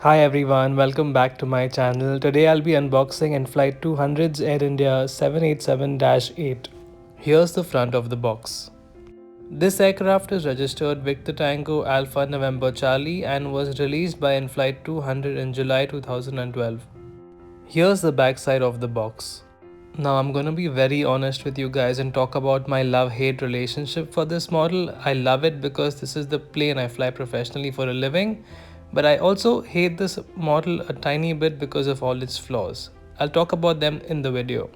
Hi everyone, welcome back to my channel. Today I'll be unboxing Inflight200's Air India 787-8. Here's the front of the box. This aircraft is registered Victor Tango Alpha November Charlie and was released by Inflight200 in July 2012. Here's the back side of the box. Now I'm gonna be very honest with you guys and talk about my love-hate relationship for this model. I love it because this is the plane I fly professionally for a living, but I also hate this model a tiny bit because of all its flaws. I'll talk about them in the video.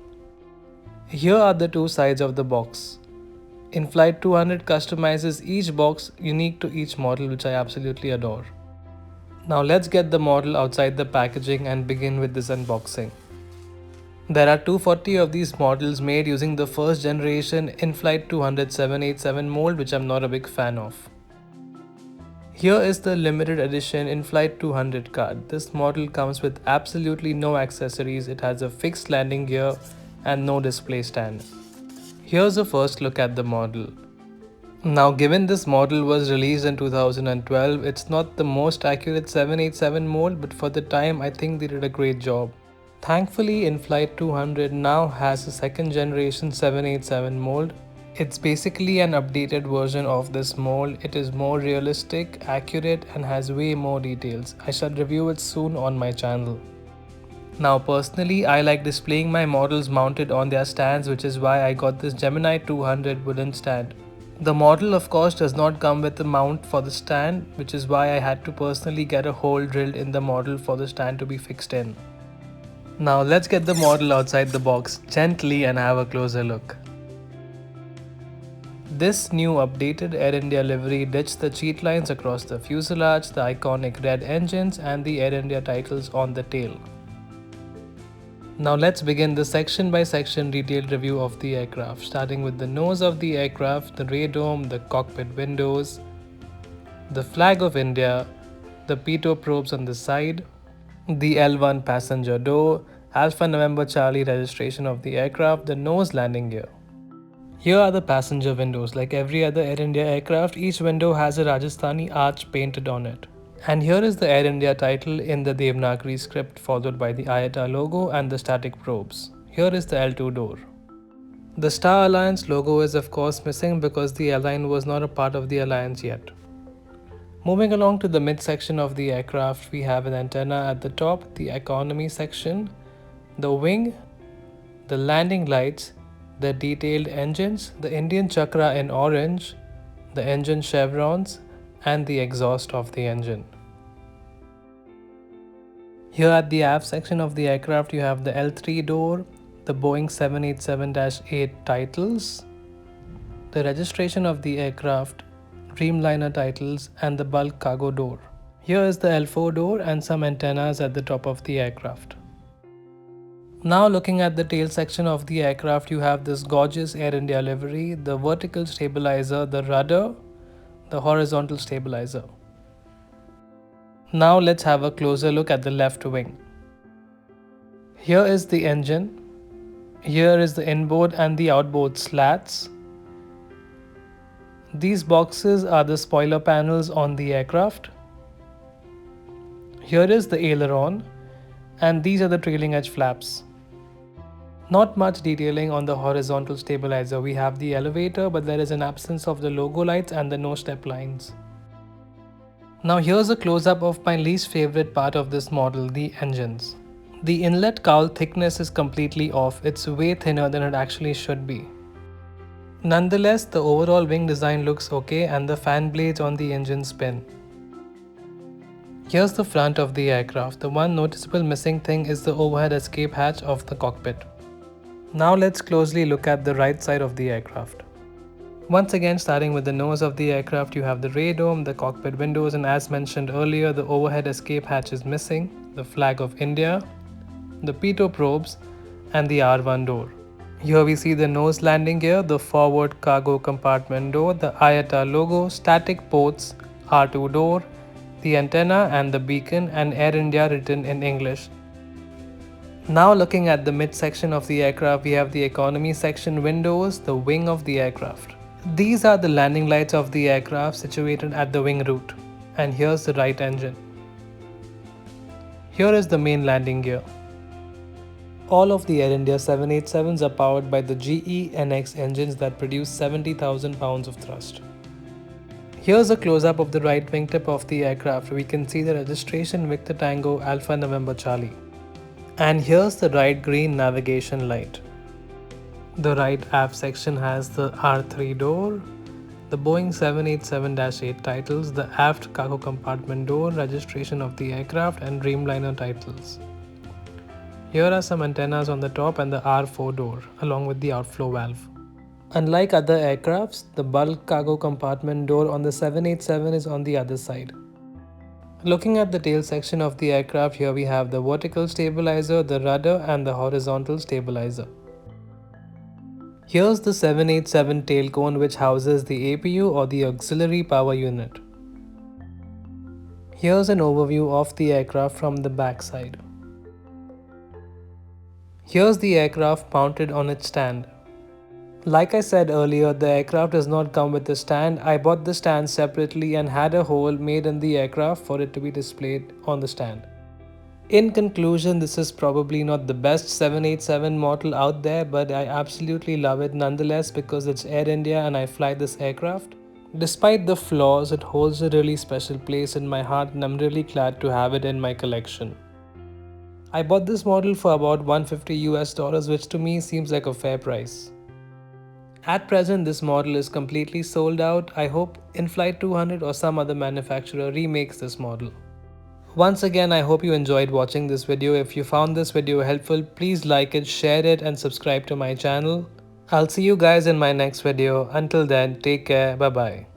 Here are the two sides of the box. Inflight 200 customizes each box unique to each model, which I absolutely adore. Now let's get the model outside the packaging and begin with this unboxing. There are 240 of these models made using the first generation Inflight 200 787 mold, which I'm not a big fan of. Here is the limited edition Inflight 200 card. This model comes with absolutely no accessories. It has a fixed landing gear and no display stand. Here's a first look at the model. Now, given this model was released in 2012, it's not the most accurate 787 mold, but for the time I think they did a great job. Thankfully, Inflight 200 now has a second generation 787 mold. It's basically an updated version of this mold. It is more realistic, accurate, and has way more details. I shall review it soon on my channel. Now personally, I like displaying my models mounted on their stands, which is why I got this Gemini 200 wooden stand. The model of course does not come with a mount for the stand, which is why I had to personally get a hole drilled in the model for the stand to be fixed in. Now let's get the model outside the box gently and have a closer look. This new updated Air India livery ditched the cheat lines across the fuselage, the iconic red engines, and the Air India titles on the tail. Now let's begin the section by section detailed review of the aircraft, starting with the nose of the aircraft, the radome, the cockpit windows, the flag of India, the pitot probes on the side, the L1 passenger door, Alpha November Charlie registration of the aircraft, the nose landing gear. Here are the passenger windows. Like every other Air India aircraft, each window has a Rajasthani arch painted on it. And here is the Air India title in the Devanagari script, followed by the IATA logo and the static probes. Here is the L2 door. The Star Alliance logo is of course missing because the airline was not a part of the alliance yet. Moving along to the midsection of the aircraft, we have an antenna at the top, the economy section, the wing, the landing lights, the detailed engines, the Indian chakra in orange, the engine chevrons, and the exhaust of the engine. Here at the aft section of the aircraft, you have the L3 door, the Boeing 787-8 titles, the registration of the aircraft, Dreamliner titles, and the bulk cargo door. Here is the L4 door and some antennas at the top of the aircraft. Now looking at the tail section of the aircraft, you have this gorgeous Air India livery, the vertical stabilizer, the rudder, the horizontal stabilizer. Now let's have a closer look at the left wing. Here is the engine. Here is the inboard and the outboard slats. These boxes are the spoiler panels on the aircraft. Here is the aileron, and these are the trailing edge flaps. Not much detailing on the horizontal stabilizer. We have the elevator, but there is an absence of the logo lights and the no step lines. Now here's a close-up of my least favorite part of this model, the engines. The inlet cowl thickness is completely off. It's way thinner than it actually should be. Nonetheless, the overall wing design looks okay and the fan blades on the engine spin. Here's the front of the aircraft. The one noticeable missing thing is the overhead escape hatch of the cockpit. Now let's closely look at the right side of the aircraft. Once again, starting with the nose of the aircraft, you have the radome, the cockpit windows, and as mentioned earlier, the overhead escape hatch is missing, the flag of India, the pitot probes, and the R1 door. Here we see the nose landing gear, the forward cargo compartment door, the IATA logo, static ports, R2 door, the antenna and the beacon, and Air India written in English. Now looking at the midsection of the aircraft, we have the economy section windows, the wing of the aircraft. These are the landing lights of the aircraft situated at the wing root. And here's the right engine. Here is the main landing gear. All of the Air India 787s are powered by the GE/NX engines that produce 70,000 pounds of thrust. Here's a close-up of the right wingtip of the aircraft. We can see the registration Victor Tango Alpha November Charlie. And here's the right green navigation light. The right aft section has the R3 door, the Boeing 787-8 titles, the aft cargo compartment door, registration of the aircraft, and Dreamliner titles. Here are some antennas on the top and the R4 door, along with the outflow valve. Unlike other aircrafts, the bulk cargo compartment door on the 787 is on the other side. Looking at the tail section of the aircraft, here we have the vertical stabilizer, the rudder, and the horizontal stabilizer. Here's the 787 tail cone, which houses the APU or the auxiliary power unit. Here's an overview of the aircraft from the back side. Here's the aircraft mounted on its stand. Like I said earlier, the aircraft does not come with a stand. I bought the stand separately and had a hole made in the aircraft for it to be displayed on the stand. In conclusion, this is probably not the best 787 model out there, but I absolutely love it nonetheless because it's Air India and I fly this aircraft. Despite the flaws, it holds a really special place in my heart and I'm really glad to have it in my collection. I bought this model for about $150 which to me seems like a fair price. At present, this model is completely sold out. I hope Inflight200 or some other manufacturer remakes this model. Once again, I hope you enjoyed watching this video. If you found this video helpful, please like it, share it, and subscribe to my channel. I'll see you guys in my next video. Until then, take care. Bye bye.